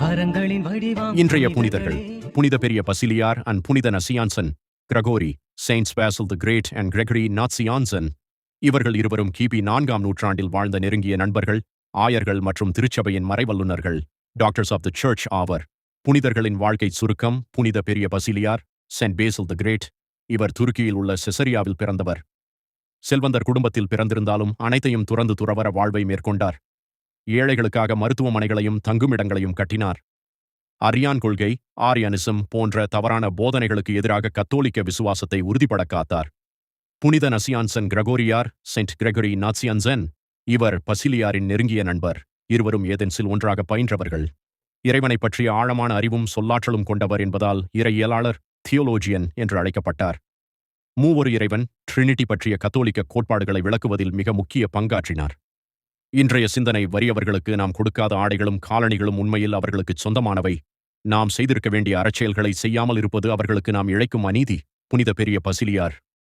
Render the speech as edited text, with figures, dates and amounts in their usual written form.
இன்றைய புனிதர்கள் புனித பெரிய பசிலியார் அண்ட் புனித Nazianzen Gregory, Saint Basil the great and Gregory Nazianzen. இவர்கள் இருவரும் கிபி 4ஆம் நூற்றாண்டில் வாழ்ந்த நெருங்கிய நண்பர்கள், ஆயர்கள் மற்றும் திருச்சபையின் மறைவல்லுநர்கள், டாக்டர்ஸ் ஆஃப் தி சர்ச் ஆவர். புனிதர்களின் வாழ்க்கை சுருக்கம். புனித பெரிய பசிலியார், செயின்ட் பேசில் தி கிரேட். இவர் துருக்கியில் உள்ள செசரியாவில் பிறந்தவர். செல்வந்தர் குடும்பத்தில் பிறந்திருந்தாலும் அனைத்தையும் துறந்து துறவற வாழ்வை மேற்கொண்டார். ஏழைகளுக்காக மருத்துவமனைகளையும் தங்குமிடங்களையும் கட்டினார். அரியான் கொள்கை, ஆரியனிசம் போன்ற தவறான போதனைகளுக்கு எதிராக கத்தோலிக்க விசுவாசத்தை உறுதிபட காத்தார். புனித நசியான்சன் கிரகோரியார், செயின்ட் கிரெகரி நாட்சியான்சன். இவர் பசிலியாரின் நெருங்கிய நண்பர். இருவரும் ஏதென்ஸில் ஒன்றாக பயின்றவர்கள். இறைவனை பற்றிய ஆழமான அறிவும் சொல்லாற்றலும் கொண்டவர் என்பதால் இறையியலாளர், தியோலோஜியன் என்று அழைக்கப்பட்டார். மூவொரு இறைவன், ட்ரினிட்டி பற்றிய கத்தோலிக்க கோட்பாடுகளை விளக்குவதில் மிக முக்கிய பங்காற்றினார். இன்றைய சிந்தனை வறியவர்களுக்கு நாம் கொடுக்காத ஆடைகளும் காலணிகளும் உண்மையில் அவர்களுக்குச் சொந்தமானவை. நாம் செய்திருக்க வேண்டிய அறச்செயல்களை செய்யாமல் இருப்பது அவர்களுக்கு நாம் இழைக்கும் அநீதி. புனித பெரிய பசிலியார்